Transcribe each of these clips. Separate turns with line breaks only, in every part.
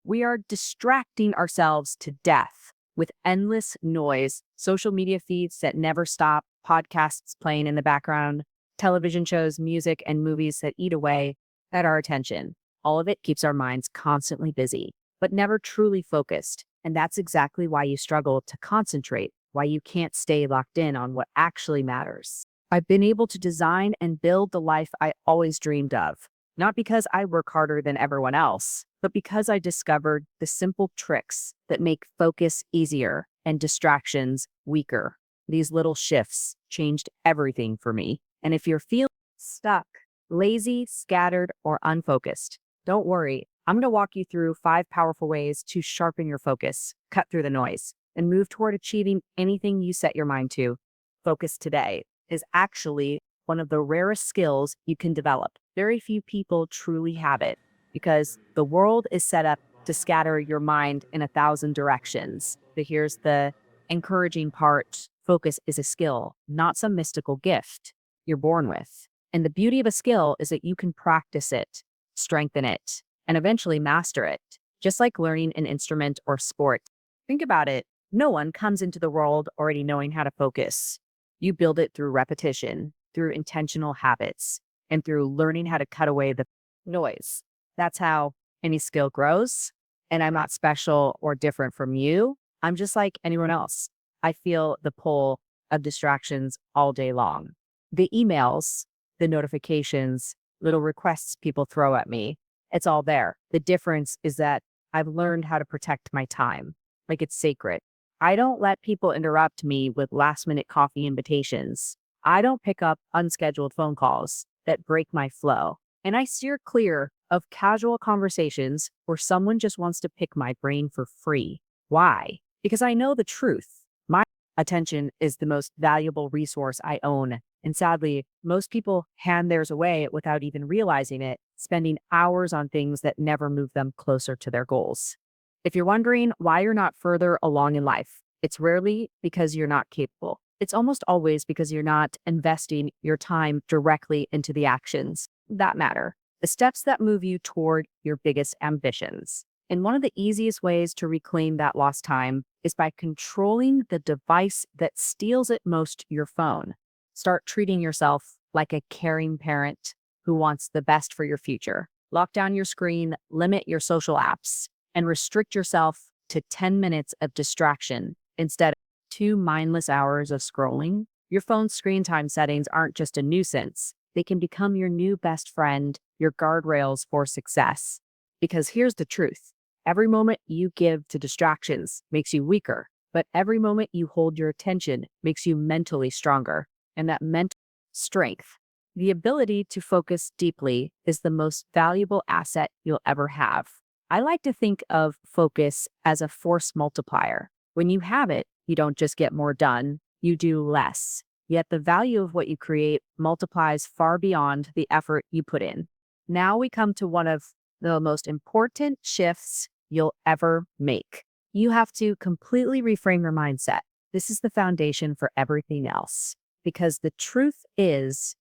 We are distracting ourselves to death with endless noise, social media feeds that never stop, podcasts playing in the background, television shows, music, and movies that eat away at our attention. All of it keeps our minds constantly busy, but never truly focused. And that's exactly why you struggle to concentrate, why you can't stay locked in on what actually matters. I've been able to design and build the life I always dreamed of, not because I work harder than everyone else, but because I discovered the simple tricks that make focus easier and distractions weaker. These little shifts changed everything for me. And if you're feeling stuck, lazy, scattered, or unfocused, don't worry. I'm going to walk you through 5 powerful ways to sharpen your focus, cut through the noise, and move toward achieving anything you set your mind to. Focus today is actually one of the rarest skills you can develop. Very few people truly have it because the world is set up to scatter your mind in 1,000 directions. But here's the encouraging part. Focus is a skill, not some mystical gift you're born with. And the beauty of a skill is that you can practice it, strengthen it, and eventually master it, just like learning an instrument or sport. Think about it. No one comes into the world already knowing how to focus. You build it through repetition, through intentional habits, and through learning how to cut away the noise. That's how any skill grows. And I'm not special or different from you. I'm just like anyone else. I feel the pull of distractions all day long. The emails, the notifications, little requests people throw at me, it's all there. The difference is that I've learned how to protect my time, like it's sacred. I don't let people interrupt me with last-minute coffee invitations. I don't pick up unscheduled phone calls that break my flow. And I steer clear of casual conversations where someone just wants to pick my brain for free. Why? Because I know the truth. My attention is the most valuable resource I own. And sadly, most people hand theirs away without even realizing it, spending hours on things that never move them closer to their goals. If you're wondering why you're not further along in life, it's rarely because you're not capable. It's almost always because you're not investing your time directly into the actions that matter, the steps that move you toward your biggest ambitions. And one of the easiest ways to reclaim that lost time is by controlling the device that steals it most, your phone. Start treating yourself like a caring parent who wants the best for your future. Lock down your screen, limit your social apps, and restrict yourself to 10 minutes of distraction instead of 2 mindless hours of scrolling. Your phone's screen time settings aren't just a nuisance. They can become your new best friend, your guardrails for success. Because here's the truth. Every moment you give to distractions makes you weaker, but every moment you hold your attention makes you mentally stronger. And that mental strength, the ability to focus deeply, is the most valuable asset you'll ever have. I like to think of focus as a force multiplier. When you have it, you don't just get more done, you do less. Yet the value of what you create multiplies far beyond the effort you put in. Now we come to one of the most important shifts you'll ever make. You have to completely reframe your mindset. This is the foundation for everything else. Because the truth is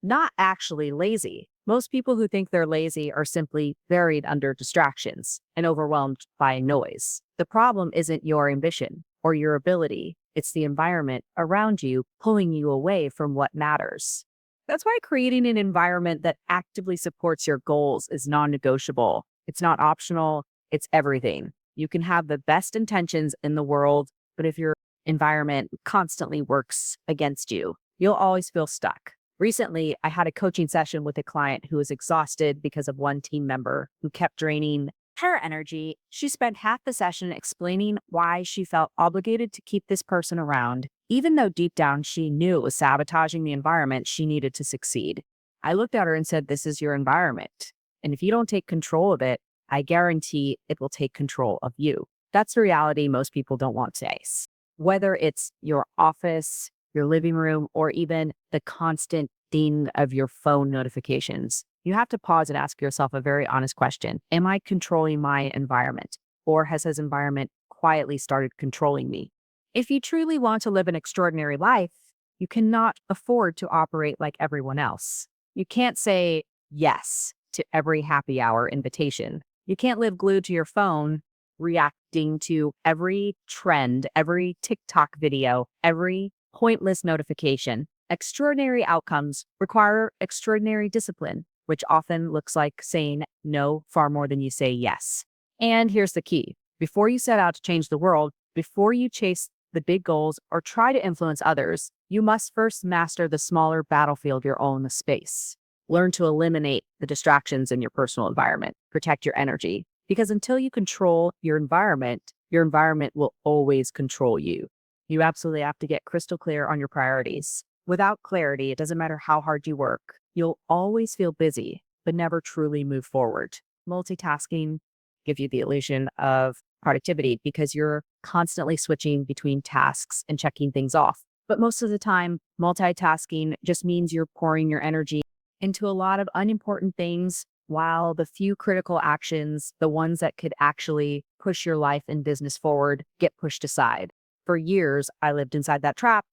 not actually lazy. Most people who think they're lazy are simply buried under distractions and overwhelmed by noise. The problem isn't your ambition or your ability. It's the environment around you pulling you away from what matters. That's why creating an environment that actively supports your goals is non-negotiable. It's not optional. It's everything. You can have the best intentions in the world, but if your environment constantly works against you, you'll always feel stuck. Recently, I had a coaching session with a client who was exhausted because of one team member who kept draining her energy. She spent half the session explaining why she felt obligated to keep this person around, even though deep down she knew it was sabotaging the environment she needed to succeed. I looked at her and said, "This is your environment. And if you don't take control of it, I guarantee it will take control of you." That's the reality most people don't want to face. Whether it's your office, your living room, or even the constant ding of your phone notifications, you have to pause and ask yourself a very honest question. Am I controlling my environment? Or has his environment quietly started controlling me? If you truly want to live an extraordinary life, you cannot afford to operate like everyone else. You can't say yes to every happy hour invitation. You can't live glued to your phone, reacting to every trend, every TikTok video, every pointless notification. Extraordinary outcomes require extraordinary discipline, which often looks like saying no far more than you say yes. And here's the key. Before you set out to change the world, before you chase the big goals or try to influence others, you must first master the smaller battlefield, your own space. Learn to eliminate the distractions in your personal environment. Protect your energy. Because until you control your environment will always control you. You absolutely have to get crystal clear on your priorities. Without clarity, it doesn't matter how hard you work. You'll always feel busy, but never truly move forward. Multitasking gives you the illusion of productivity because you're constantly switching between tasks and checking things off. But most of the time, multitasking just means you're pouring your energy into a lot of unimportant things, while the few critical actions, the ones that could actually push your life and business forward, get pushed aside. For years, I lived inside that trap.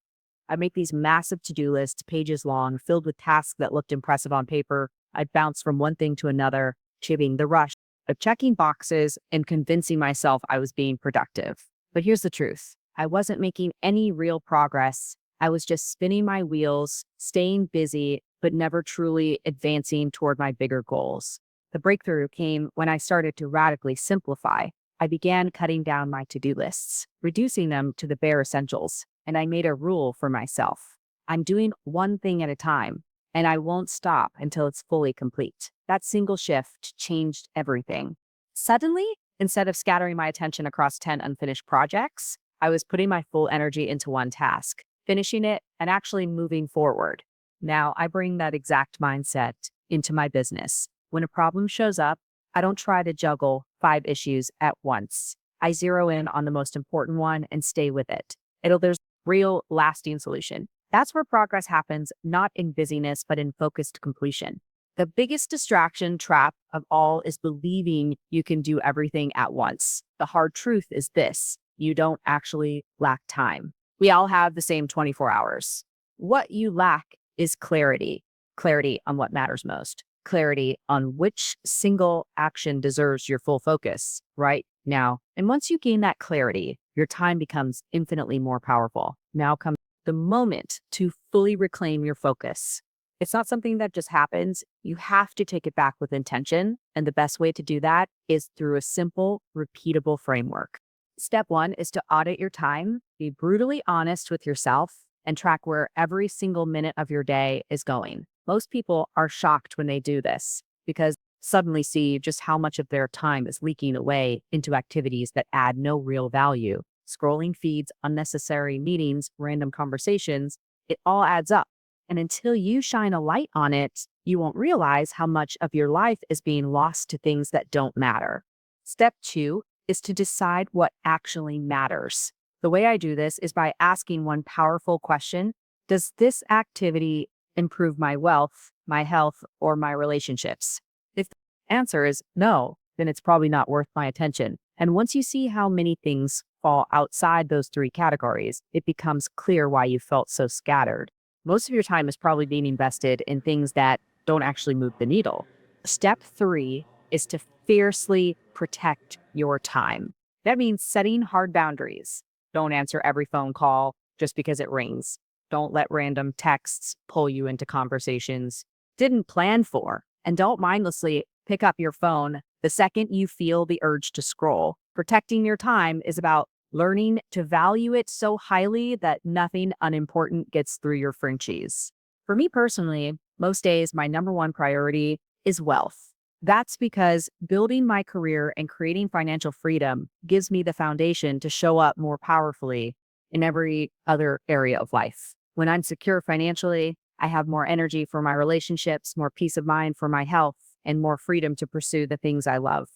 I'd make these massive to-do lists, pages long, filled with tasks that looked impressive on paper. I'd bounce from one thing to another, achieving the rush of checking boxes and convincing myself I was being productive. But here's the truth. I wasn't making any real progress. I was just spinning my wheels, staying busy, but never truly advancing toward my bigger goals. The breakthrough came when I started to radically simplify. I began cutting down my to-do lists, reducing them to the bare essentials, and I made a rule for myself. I'm doing one thing at a time, and I won't stop until it's fully complete. That single shift changed everything. Suddenly, instead of scattering my attention across 10 unfinished projects, I was putting my full energy into one task, finishing it, and actually moving forward. Now, I bring that exact mindset into my business. When a problem shows up, I don't try to juggle 5 issues at once. I zero in on the most important one and stay with it. There's real lasting solution. That's where progress happens, not in busyness, but in focused completion. The biggest distraction trap of all is believing you can do everything at once. The hard truth is this: you don't actually lack time. We all have the same 24 hours. What you lack is clarity. Clarity on what matters most. Clarity on which single action deserves your full focus right now. And once you gain that clarity, your time becomes infinitely more powerful. Now comes the moment to fully reclaim your focus. It's not something that just happens. You have to take it back with intention. And the best way to do that is through a simple, repeatable framework. Step 1 is to audit your time, be brutally honest with yourself, and track where every single minute of your day is going. Most people are shocked when they do this because suddenly see just how much of their time is leaking away into activities that add no real value. Scrolling feeds, unnecessary meetings, random conversations, it all adds up. And until you shine a light on it, you won't realize how much of your life is being lost to things that don't matter. Step 2 is to decide what actually matters. The way I do this is by asking one powerful question: does this activity improve my wealth, my health, or my relationships? If the answer is no, then it's probably not worth my attention. And once you see how many things fall outside those 3 categories, it becomes clear why you felt so scattered. Most of your time is probably being invested in things that don't actually move the needle. Step 3 is to fiercely protect your time. That means setting hard boundaries. Don't answer every phone call just because it rings. Don't let random texts pull you into conversations didn't plan for. And don't mindlessly pick up your phone the second you feel the urge to scroll. Protecting your time is about learning to value it so highly that nothing unimportant gets through your Frenchies. For me personally, most days, my number 1 priority is wealth. That's because building my career and creating financial freedom gives me the foundation to show up more powerfully in every other area of life. When I'm secure financially, I have more energy for my relationships, more peace of mind for my health, and more freedom to pursue the things I love.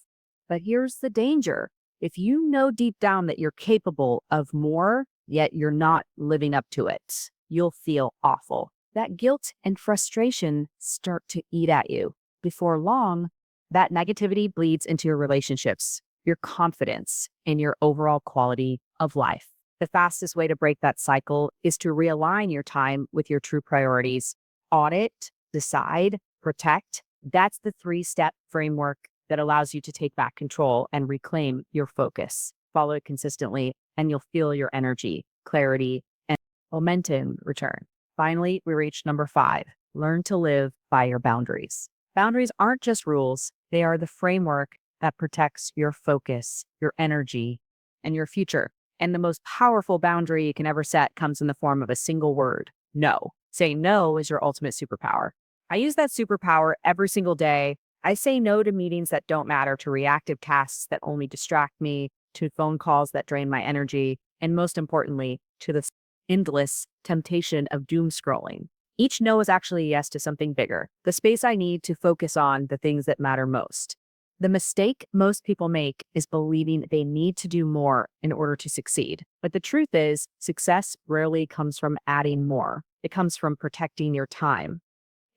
But here's the danger. If you know deep down that you're capable of more, yet you're not living up to it, you'll feel awful. That guilt and frustration start to eat at you. Before long, that negativity bleeds into your relationships, your confidence, and your overall quality of life. The fastest way to break that cycle is to realign your time with your true priorities. Audit, decide, protect. That's the 3-step framework that allows you to take back control and reclaim your focus. Follow it consistently, and you'll feel your energy, clarity, and momentum return. Finally, we reach number 5. Learn to live by your boundaries. Boundaries aren't just rules, they are the framework that protects your focus, your energy, and your future. And the most powerful boundary you can ever set comes in the form of a single word: no. Saying no is your ultimate superpower. I use that superpower every single day. I say no to meetings that don't matter, to reactive tasks that only distract me, to phone calls that drain my energy, and most importantly, to the endless temptation of doom scrolling. Each no is actually a yes to something bigger, the space I need to focus on the things that matter most. The mistake most people make is believing they need to do more in order to succeed. But the truth is, success rarely comes from adding more. It comes from protecting your time.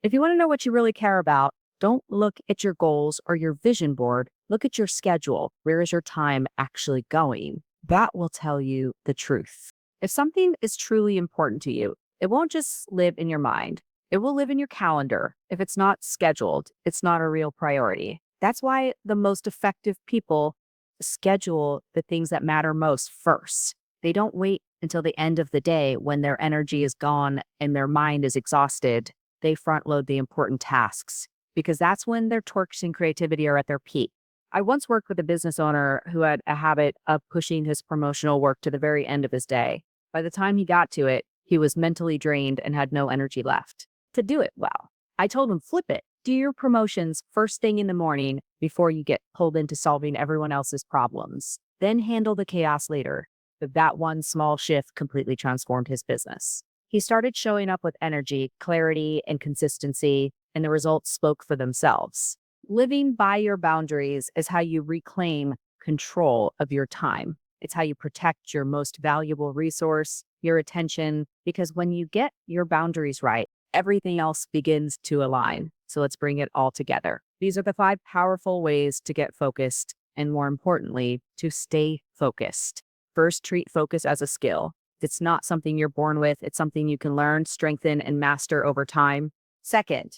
If you want to know what you really care about, don't look at your goals or your vision board. Look at your schedule. Where is your time actually going? That will tell you the truth. If something is truly important to you, it won't just live in your mind. It will live in your calendar. If it's not scheduled, it's not a real priority. That's why the most effective people schedule the things that matter most first. They don't wait until the end of the day when their energy is gone and their mind is exhausted. They front load the important tasks because that's when their torques and creativity are at their peak. I once worked with a business owner who had a habit of pushing his promotional work to the very end of his day. By the time he got to it, he was mentally drained and had no energy left to do it well. I told him, flip it. Do your promotions first thing in the morning before you get pulled into solving everyone else's problems. Then handle the chaos later. But that one small shift completely transformed his business. He started showing up with energy, clarity, and consistency, and the results spoke for themselves. Living by your boundaries is how you reclaim control of your time. It's how you protect your most valuable resource, your attention, because when you get your boundaries right, everything else begins to align. So let's bring it all together. These are the 5 powerful ways to get focused and, more importantly, to stay focused. First, treat focus as a skill. It's not something you're born with. It's something you can learn, strengthen, and master over time. Second,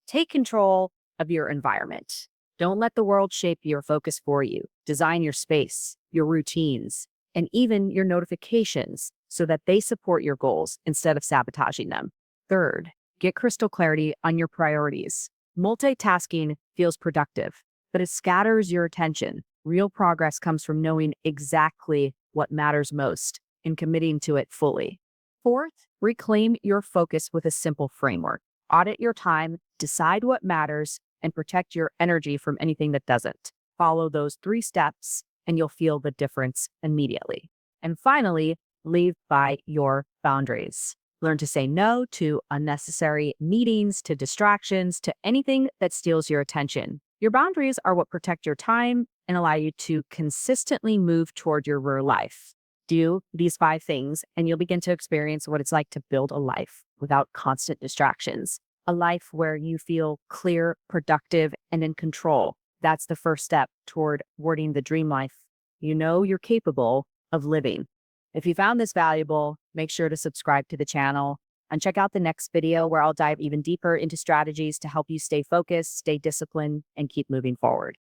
take control of your environment. Don't let the world shape your focus for you. Design your space, your routines, and even your notifications so that they support your goals instead of sabotaging them. Third, get crystal clarity on your priorities. Multitasking feels productive, but it scatters your attention. Real progress comes from knowing exactly what matters most and committing to it fully. Fourth, reclaim your focus with a simple framework. Audit your time, decide what matters, and protect your energy from anything that doesn't. Follow those 3 steps, and you'll feel the difference immediately. And finally, live by your boundaries. Learn to say no to unnecessary meetings, to distractions, to anything that steals your attention. Your boundaries are what protect your time and allow you to consistently move toward your real life. Do these 5 things, and you'll begin to experience what it's like to build a life without constant distractions. A life where you feel clear, productive, and in control. That's the first step toward warding the dream life you know you're capable of living. If you found this valuable, make sure to subscribe to the channel and check out the next video where I'll dive even deeper into strategies to help you stay focused, stay disciplined, and keep moving forward.